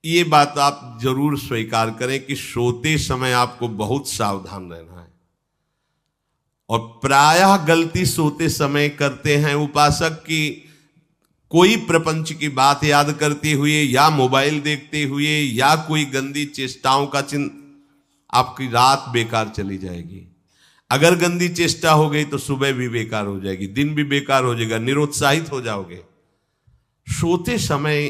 ये बात आप जरूर स्वीकार करें कि सोते समय आपको बहुत सावधान रहना है। और प्रायः गलती सोते समय करते हैं उपासक की, कोई प्रपंच की बात याद करते हुए या मोबाइल देखते हुए या कोई गंदी चेष्टाओं का आपकी रात बेकार चली जाएगी। अगर गंदी चेष्टा हो गई तो सुबह भी बेकार हो जाएगी, दिन भी बेकार हो जाएगा, निरुत्साहित हो जाओगे। सोते समय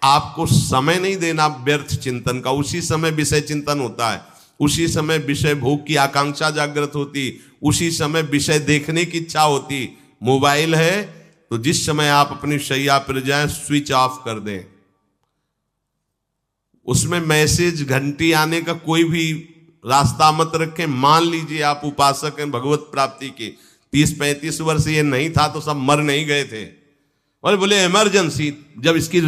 आपको समय नहीं देना व्यर्थ चिंतन का। उसी समय विषय चिंतन होता है, उसी समय विषय भोग की आकांक्षा जागृत होती, उसी समय विषय देखने की इच्छा होती। मोबाइल है तो जिस समय आप अपनी शैया पर जाएं स्विच ऑफ कर दें। उसमें मैसेज घंटी आने का कोई भी रास्ता मत रखें। मान लीजिए आप उपासक हैं भगवत प्राप्ति के, 30-35 वर्ष ये नहीं था तो सब मर नहीं गए थे। और बोले इमरजेंसी, जब इसकी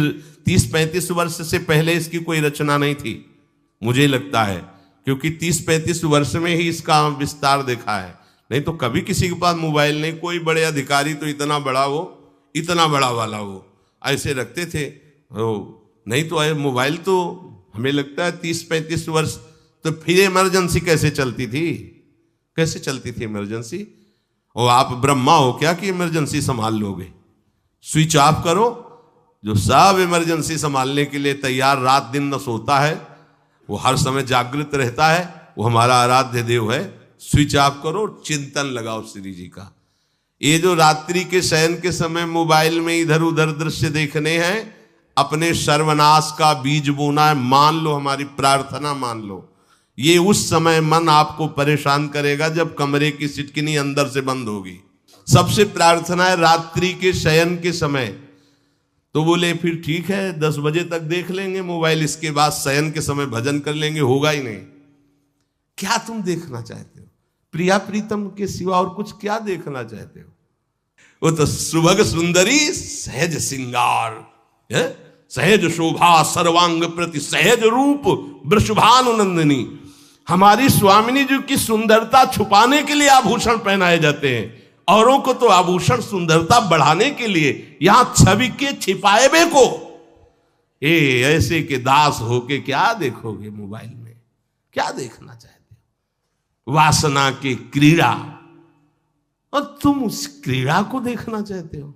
30-35 वर्ष से पहले इसकी कोई रचना नहीं थी, मुझे लगता है, क्योंकि 30-35 वर्ष में ही इसका विस्तार देखा है। नहीं तो कभी किसी के पास मोबाइल नहीं। कोई बड़े अधिकारी तो इतना बड़ा वो, इतना बड़ा वाला वो ऐसे रखते थे। नहीं तो मोबाइल तो हमें लगता है 30-35 वर्ष। तो फिर इमरजेंसी कैसे चलती थी? कैसे चलती थी इमरजेंसी? और आप ब्रह्मा हो क्या कि इमरजेंसी संभाल लोगे? स्विच ऑफ करो। जो सब इमरजेंसी संभालने के लिए तैयार, रात दिन न सोता है, वो हर समय जागृत रहता है, वो हमारा आराध्य देव है। स्विच ऑफ करो, चिंतन लगाओ श्री जी का। ये जो रात्रि के शयन के समय मोबाइल में इधर उधर दृश्य देखने हैं, अपने सर्वनाश का बीज बोना है। मान लो, हमारी प्रार्थना मान लो, ये उस समय मन आपको परेशान करेगा जब कमरे की सिटकिनी अंदर से बंद होगी। सबसे प्रार्थना है रात्रि के शयन के समय। तो बोले फिर ठीक है 10 बजे तक देख लेंगे मोबाइल, इसके बाद शयन के समय भजन कर लेंगे। होगा ही नहीं। क्या तुम देखना चाहते हो? प्रिया प्रीतम के सिवा और कुछ क्या देखना चाहते हो? वो तो सुभग सुंदरी सहज सिंगार, सहज शोभा सर्वांग प्रति सहज रूप वृषभानुनंदिनी। हमारी स्वामिनी जी की सुंदरता छुपाने के लिए आभूषण पहनाए जाते हैं, औरों को तो आभूषण सुंदरता बढ़ाने के लिए। यहां छवि के छिपाए बे को ऐसे के दास होके क्या देखोगे मोबाइल में? क्या देखना चाहते हो? वासना की क्रीड़ा, और तुम उस क्रीड़ा को देखना चाहते हो?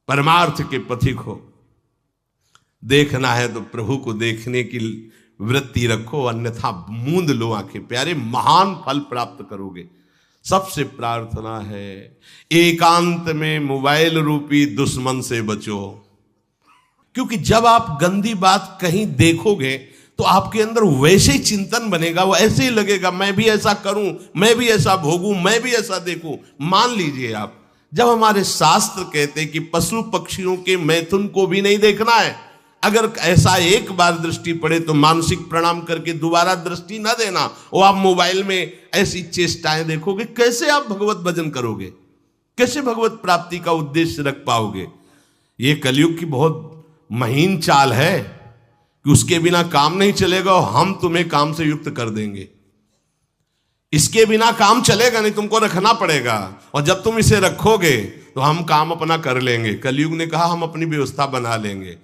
परमार्थ के पथिक हो। देखना है तो प्रभु को देखने की वृत्ति रखो, अन्यथा मूंद लो आंखें। प्यारे, महान फल प्राप्त करोगे। सबसे प्रार्थना है एकांत में मोबाइल रूपी दुश्मन से बचो। क्योंकि जब आप गंदी बात कहीं देखोगे तो आपके अंदर वैसे ही चिंतन बनेगा, वो ऐसे ही लगेगा मैं भी ऐसा करूं, मैं भी ऐसा भोगूं, मैं भी ऐसा देखूं। मान लीजिए आप, जब हमारे शास्त्र कहते हैं कि पशु पक्षियों के मैथुन को भी नहीं देखना है, अगर ऐसा एक बार दृष्टि पड़े तो मानसिक प्रणाम करके दोबारा दृष्टि ना देना। और आप मोबाइल में ऐसी चेष्टाएं देखोगे, कैसे आप भगवत भजन करोगे? कैसे भगवत प्राप्ति का उद्देश्य रख पाओगे? ये कलयुग की बहुत महीन चाल है कि उसके बिना काम नहीं चलेगा और हम तुम्हें काम से युक्त कर देंगे। इसके बिना काम चलेगा नहीं, तुमको रखना पड़ेगा। और जब तुम इसे रखोगे तो हम काम अपना कर लेंगे। कलयुग ने कहा हम अपनी व्यवस्था बना लेंगे।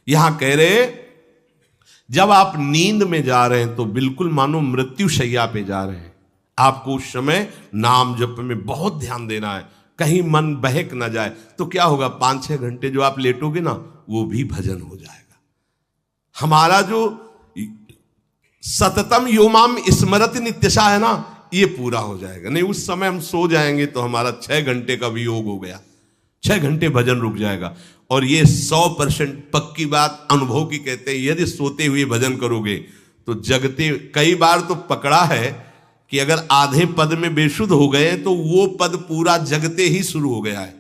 यहां कह रहे जब आप नींद में जा रहे हैं तो बिल्कुल मानो मृत्यु शैया पे जा रहे हैं। आपको उस समय नाम जप में बहुत ध्यान देना है, कहीं मन बहक ना जाए। तो क्या होगा, 5-6 घंटे जो आप लेटोगे ना, वो भी भजन हो जाएगा। हमारा जो सततम योमाम स्मरति नित्यशा है ना, ये पूरा हो जाएगा। नहीं, उस समय हम सो जाएंगे तो हमारा 6 घंटे का वियोग हो गया, 6 घंटे भजन रुक जाएगा। और ये 100% पक्की बात अनुभव की कहते हैं, यदि सोते हुए भजन करोगे तो जगते। कई बार तो पकड़ा है कि अगर आधे पद में बेशुद्ध हो गए तो वो पद पूरा जगते ही शुरू हो गया है।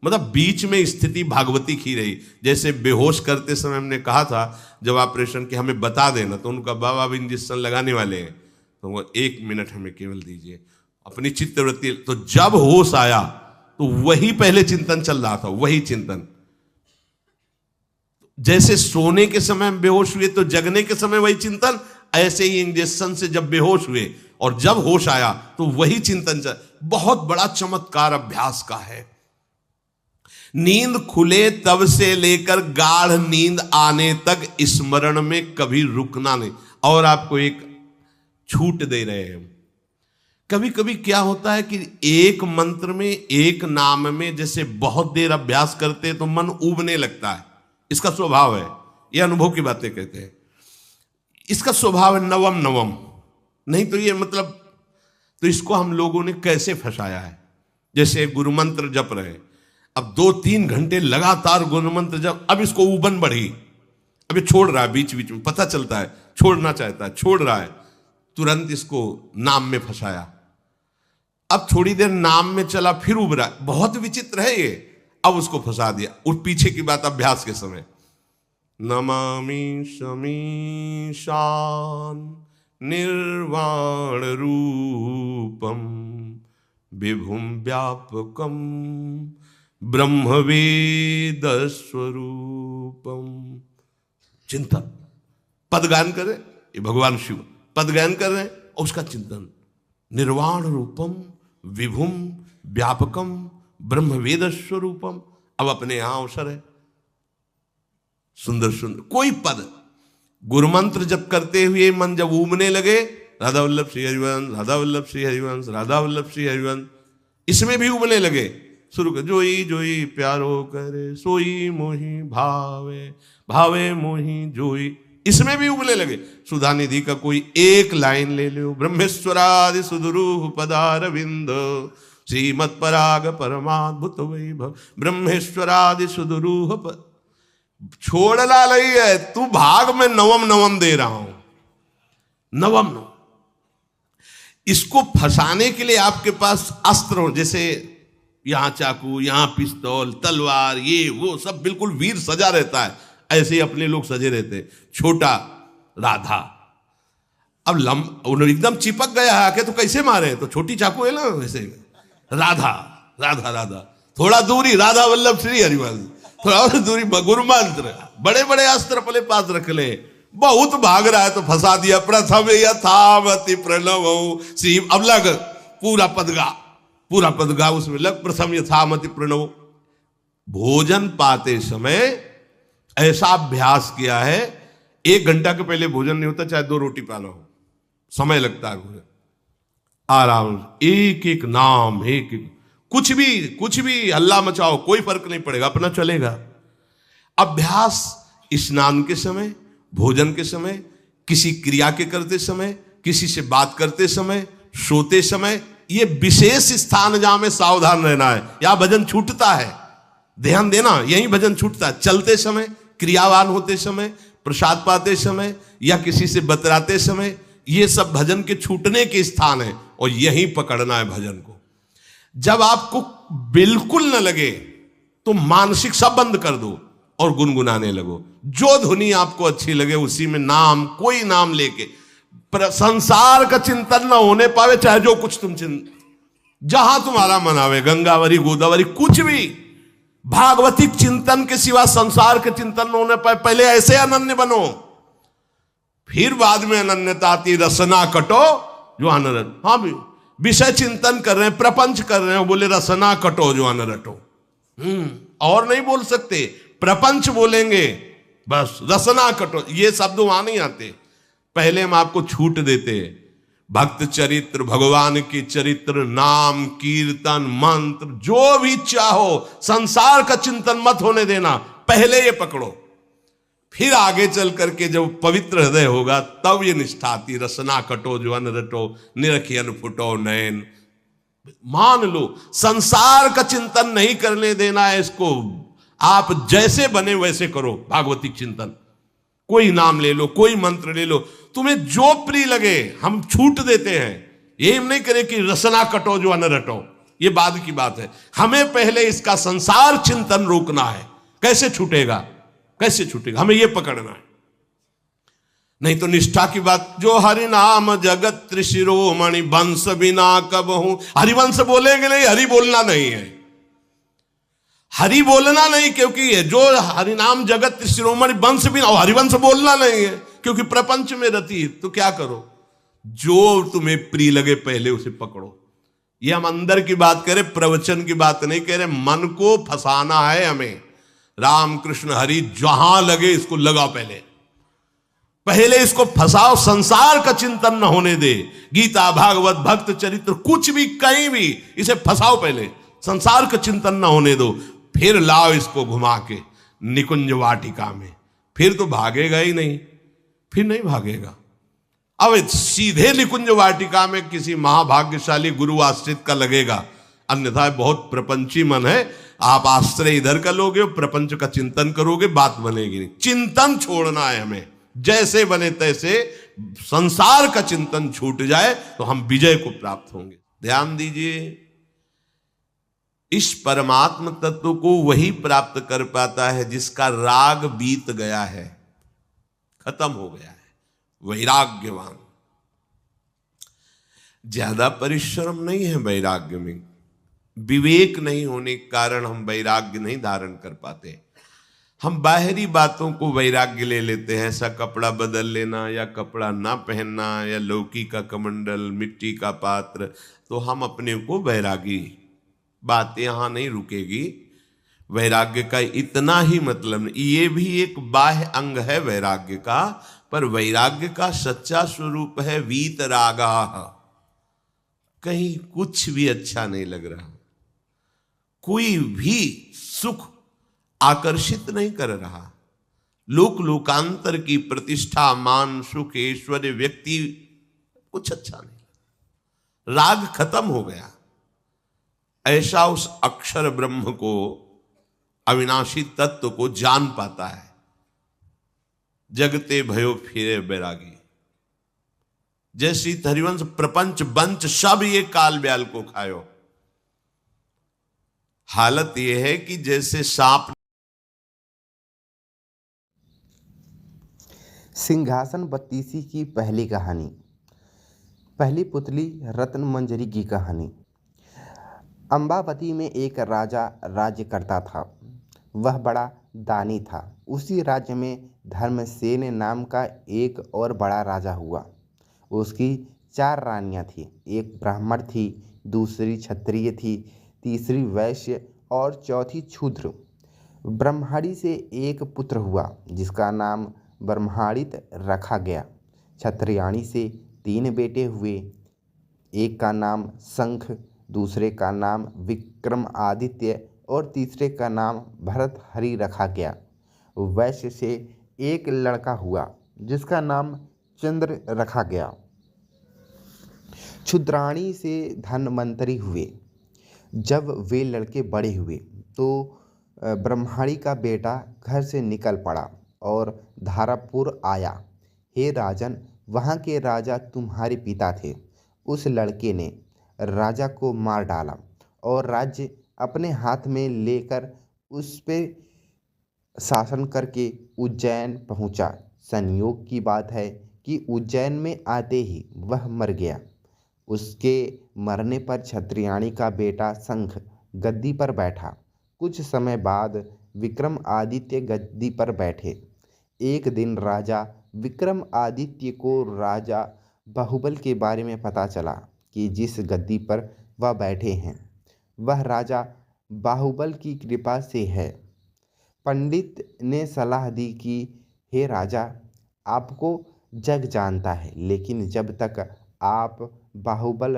मतलब बीच में स्थिति भागवती की रही। जैसे बेहोश करते समय हमने कहा था जब ऑपरेशन के हमें बता देना, तो उनका बाबा अब इंजेक्शन लगाने वाले हैं तो वो 1 मिनट हमें केवल दीजिए, अपनी चित्तवृत्ति। तो जब होश आया तो वही पहले चिंतन चल रहा था, वही चिंतन। जैसे सोने के समय बेहोश हुए तो जगने के समय वही चिंतन, ऐसे ही इंजेक्शन से जब बेहोश हुए और जब होश आया तो वही चिंतन चल। बहुत बड़ा चमत्कार अभ्यास का है। नींद खुले तब से लेकर गाढ़ नींद आने तक स्मरण में कभी रुकना नहीं। और आपको एक छूट दे रहे हैं। कभी कभी क्या होता है कि एक मंत्र में, एक नाम में जैसे बहुत देर अभ्यास करते हैं तो मन उबने लगता है। इसका स्वभाव है, ये अनुभव की बातें कहते हैं। इसका स्वभाव है नवम नवम, नहीं तो ये मतलब, तो इसको हम लोगों ने कैसे फंसाया है। जैसे गुरु मंत्र जप रहे, अब 2-3 घंटे लगातार गुरु मंत्र जप, अब इसको उबन बढ़ी, अब ये छोड़ रहा है, बीच बीच में पता चलता है छोड़ना चाहता है, छोड़ रहा है, तुरंत इसको नाम में फंसाया। अब थोड़ी देर नाम में चला, फिर उब रहा है, बहुत विचित्र है ये, अब उसको फंसा दिया। और पीछे की बात अभ्यास के समय, नमामि शमीशान निर्वाण रूपम विभुम व्यापकम ब्रह्मवेद स्वरूपम। चिंतन, पदगान करे, ये भगवान शिव पदगान कर रहे हैं और उसका चिंतन, निर्वाण रूपम विभुम व्यापकम ब्रह्मवेद स्वरूपम। अब अपने यहां अवसर है, सुंदर सुंदर कोई पद गुरु मंत्र जब करते हुए मन जब उबने लगे, राधा वल्लभ श्री हरिवंश, राधा वल्लभ श्री हरिवंश, राधा वल्लभ श्री हरिवंश, इसमें भी उबने लगे, शुरू कर, जोई जोई प्यारो करे सोई मोही भावे, भावे मोही जोई, इसमें भी उबने लगे। सुधा निधि का कोई एक लाइन ले लो, ब्रह्मेश्वरादि सुदुरूह पदारविंद श्रीमत् पराग परमाद्भुत वैभव, ब्रह्मेश्वरादि सुदुरूह छोड़ना नहीं है, तू भाग में नवम नवम दे रहा हूं, नवम नवम। इसको फंसाने के लिए आपके पास अस्त्र हो, जैसे यहां चाकू, यहां पिस्तौल, तलवार, ये वो सब बिल्कुल वीर सजा रहता है, ऐसे ही अपने लोग सजे रहते। छोटा राधा, अब एकदम चिपक गया है आके, तो कैसे मारे, तो छोटी चाकू है ना वैसे, राधा राधा राधा, थोड़ा दूरी राधा वल्लभ श्री हरिवंश, थोड़ा और दूरी गुरु मंत्र, बड़े बड़े अस्त्र अपने पास रख ले, बहुत भाग रहा है तो फंसा दिया। प्रथम यथावति प्रणव श्री, अब लग पूरा पदगा, पूरा पदगा उसमें लग, प्रथम यथामति प्रणव। भोजन पाते समय ऐसा अभ्यास किया है, 1 घंटा के पहले भोजन नहीं होता, चाहे 2 रोटी पाना हो, समय लगता है भोजन, आराम, एक एक नाम, एक एक, कुछ भी हल्ला मचाओ, कोई फर्क नहीं पड़ेगा, अपना चलेगा। अभ्यास स्नान के समय, भोजन के समय, किसी क्रिया के करते समय, किसी से बात करते समय, सोते समय, ये विशेष स्थान जहां में सावधान रहना है। यहां भजन छूटता है, ध्यान देना, यही भजन छूटता है। चलते समय, क्रियावान होते समय, प्रसाद पाते समय या किसी से बतराते समय, ये सब भजन के छूटने के स्थान है और यही पकड़ना है भजन को। जब आपको बिल्कुल न लगे तो मानसिक सब बंद कर दो और गुनगुनाने लगो, जो धुनी आपको अच्छी लगे उसी में नाम, कोई नाम लेके, संसार का चिंतन न होने पावे, चाहे जो कुछ तुम जहां तुम्हारा मन आवे, गंगावरी गोदावरी, कुछ भी, भागवतिक चिंतन के सिवा संसार के चिंतन न होने पाए। पहले ऐसे अनन्य बनो, फिर बाद में अनन्यता आती, रसना कटो जो अनरट। हाँ भी विषय चिंतन कर रहे हैं, प्रपंच कर रहे हैं, बोले रसना कटो जो अनरटो, और नहीं बोल सकते, प्रपंच बोलेंगे बस, रसना कटो, ये शब्द वहां नहीं आते। पहले हम आपको छूट देते, भक्त चरित्र, भगवान की चरित्र, नाम, कीर्तन, मंत्र, जो भी चाहो, संसार का चिंतन मत होने देना, पहले ये पकड़ो, फिर आगे चल करके जब पवित्र हृदय होगा तब ये निष्ठा आती, रसना कटो जो अन रटो, निरखियन फुटो नयन। मान लो संसार का चिंतन नहीं करने देना है इसको, आप जैसे बने वैसे करो भागवतिक चिंतन, कोई नाम ले लो, कोई मंत्र ले लो, तुम्हें जो प्रिय लगे, हम छूट देते हैं। ये नहीं करे कि रसना कटो जो अन रटो, ये बाद की बात है, हमें पहले इसका संसार चिंतन रोकना है। कैसे छूटेगा, कैसे छूटेगा, हमें यह पकड़ना है, नहीं तो निष्ठा की बात। जो हरि नाम जगत त्रिशिरोमणि वंश बिना कब हूं, हरिवंश बोलेंगे नहीं, हरि बोलना नहीं है, हरि बोलना नहीं, क्योंकि जो हरिनाम जगत त्रिशिरोमणि वंश बिना, हरिवंश बोलना नहीं है क्योंकि प्रपंच में रति। तो क्या करो, जो तुम्हें प्रिय लगे पहले उसे पकड़ो। ये हम अंदर की बात कह रहे, प्रवचन की बात नहीं कह रहे। मन को फंसाना है हमें। राम कृष्ण हरि जहां लगे इसको लगाओ, पहले इसको फंसाओ, संसार का चिंतन न होने दे। गीता भागवत भक्त चरित्र कुछ भी कहीं भी इसे फंसाओ, पहले संसार का चिंतन न होने दो, फिर लाओ इसको घुमा के निकुंज वाटिका में। फिर तो भागेगा ही नहीं, फिर नहीं भागेगा। अब सीधे निकुंज वाटिका में किसी महाभाग्यशाली गुरु आश्रित का लगेगा, अन्यथा बहुत प्रपंची मन है। आप आश्रय इधर का लोगे, प्रपंच का चिंतन करोगे, बात बनेगी नहीं। चिंतन छोड़ना है हमें, जैसे बने तैसे संसार का चिंतन छूट जाए तो हम विजय को प्राप्त होंगे। ध्यान दीजिए, इस परमात्म तत्व को वही प्राप्त कर पाता है जिसका राग बीत गया है, खत्म हो गया है, वैराग्यवान। ज्यादा परिश्रम नहीं है वैराग्य में, विवेक नहीं होने के कारण हम वैराग्य नहीं धारण कर पाते। हम बाहरी बातों को वैराग्य ले लेते हैं, ऐसा कपड़ा बदल लेना या कपड़ा ना पहनना या लौकी का कमंडल, मिट्टी का पात्र, तो हम अपने को वैरागी। बात यहां नहीं रुकेगी। वैराग्य का इतना ही मतलब नहीं, ये भी एक बाह्य अंग है वैराग्य का, पर वैराग्य का सच्चा स्वरूप है वीतरागा। कहीं कुछ भी अच्छा नहीं लग रहा, कोई भी सुख आकर्षित नहीं कर रहा, लोक लोकांतर की प्रतिष्ठा, मान, सुख, ऐश्वर्य, व्यक्ति, कुछ अच्छा नहीं, राग खत्म हो गया। ऐसा उस अक्षर ब्रह्म को, अविनाशी तत्व को जान पाता है। जगते भयो फिरे बैरागी। जैसी हरिवंश प्रपंच बंच सब ये काल ब्याल को खायो। हालत यह है कि जैसे सांप। सिंहासन बत्तीसी की पहली कहानी। पहली पुतली रत्न मंजरी की कहानी। अम्बावती में एक राजा राज्य करता था। वह बड़ा दानी था। उसी राज्य में धर्मसेन नाम का एक और बड़ा राजा हुआ। उसकी 4 रानियां थीं। एक ब्राह्मण थी, दूसरी क्षत्रिय थी, तीसरी वैश्य और चौथी शूद्र। ब्रह्माणी से एक पुत्र हुआ जिसका नाम ब्रह्माणित रखा गया। क्षत्रियाणी से 3 बेटे हुए। एक का नाम शंख, दूसरे का नाम विक्रमादित्य और तीसरे का नाम भरतहरि रखा गया। वैश्य से एक लड़का हुआ जिसका नाम चंद्र रखा गया। क्षुद्राणी से धनवंतरी हुए। जब वे लड़के बड़े हुए तो ब्रह्माणी का बेटा घर से निकल पड़ा और धारापुर आया। हे राजन, वहाँ के राजा तुम्हारे पिता थे। उस लड़के ने राजा को मार डाला और राज्य अपने हाथ में लेकर उस पे शासन करके उज्जैन पहुँचा। संयोग की बात है कि उज्जैन में आते ही वह मर गया। उसके मरने पर क्षत्रियाणी का बेटा शंख गद्दी पर बैठा। कुछ समय बाद विक्रमादित्य गद्दी पर बैठे। एक दिन राजा विक्रमादित्य को राजा बाहुबल के बारे में पता चला कि जिस गद्दी पर वह बैठे हैं वह राजा बाहुबल की कृपा से है। पंडित ने सलाह दी कि हे राजा, आपको जग जानता है, लेकिन जब तक आप बाहुबल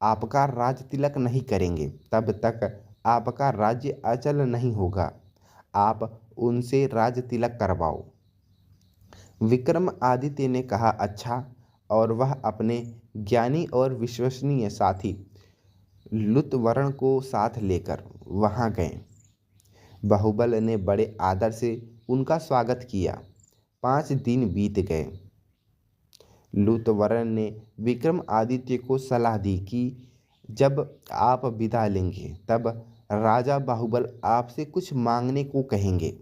आपका राज तिलक नहीं करेंगे तब तक आपका राज्य अचल नहीं होगा। आप उनसे राज तिलक करवाओ। विक्रमादित्य ने कहा अच्छा, और वह अपने ज्ञानी और विश्वसनीय साथी लुतवर्ण को साथ लेकर वहां गए। बाहुबल ने बड़े आदर से उनका स्वागत किया। 5 दिन बीत गए। लुतवर्ण ने विक्रमादित्य को सलाह दी कि जब आप विदा लेंगे तब राजा बाहुबल आपसे कुछ मांगने को कहेंगे।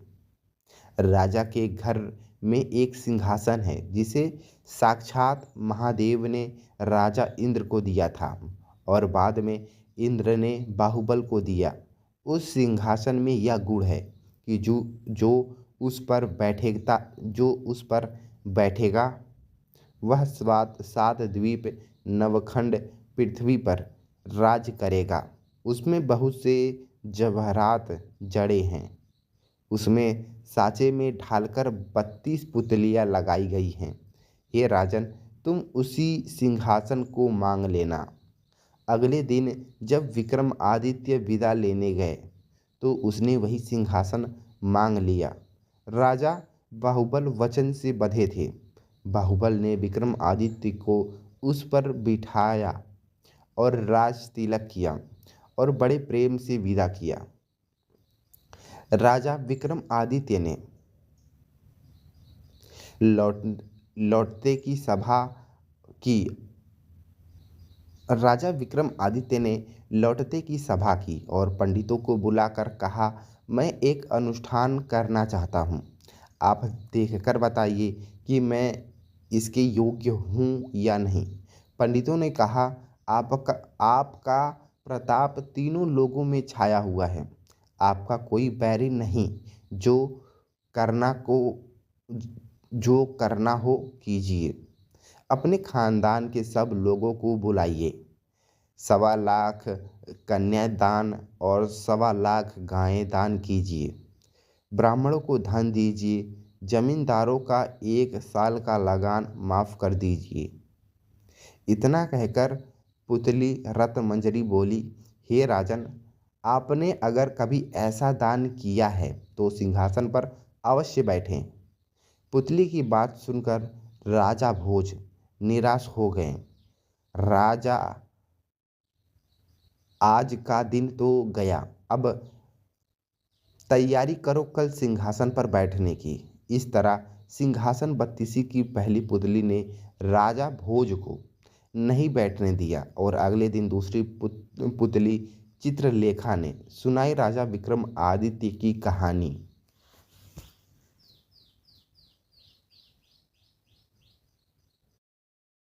राजा के घर में एक सिंहासन है जिसे साक्षात महादेव ने राजा इंद्र को दिया था और बाद में इंद्र ने बाहुबल को दिया। उस सिंहासन में यह गुण है कि जो उस पर बैठेगा वह 7 द्वीप नवखंड पृथ्वी पर राज करेगा। उसमें बहुत से जवाहरात जड़े हैं। उसमें साँचे में ढालकर 32 पुतलियाँ लगाई गई हैं। हे राजन, तुम उसी सिंहासन को मांग लेना। अगले दिन जब विक्रमादित्य विदा लेने गए तो उसने वही सिंहासन मांग लिया। राजा बाहुबल वचन से बंधे थे। बाहुबल ने विक्रमादित्य को उस पर बिठाया और राज तिलक किया और बड़े प्रेम से विदा किया। राजा विक्रमादित्य ने लौट लौटते की सभा की राजा विक्रमादित्य ने लौटते की सभा की और पंडितों को बुलाकर कहा, मैं एक अनुष्ठान करना चाहता हूँ। आप देखकर बताइए कि मैं इसके योग्य हूँ या नहीं। पंडितों ने कहा, आपका प्रताप तीनों लोगों में छाया हुआ है। आपका कोई बैरी नहीं। करना को जो करना हो कीजिए। अपने खानदान के सब लोगों को बुलाइए। 1.25 लाख कन्यादान और 1.25 लाख गायें दान कीजिए। ब्राह्मणों को धन दीजिए। जमींदारों का 1 साल का लगान माफ कर दीजिए। इतना कहकर पुतली रत्नमंजरी बोली, हे राजन, आपने अगर कभी ऐसा दान किया है तो सिंहासन पर अवश्य बैठें। पुतली की बात सुनकर राजा भोज निराश हो गए। राजा, आज का दिन तो गया, अब तैयारी करो कल सिंहासन पर बैठने की। इस तरह सिंहासन बत्तीसी की पहली पुतली ने राजा भोज को नहीं बैठने दिया और अगले दिन दूसरी पुतली चित्रलेखा ने सुनाई राजा विक्रमादित्य की कहानी।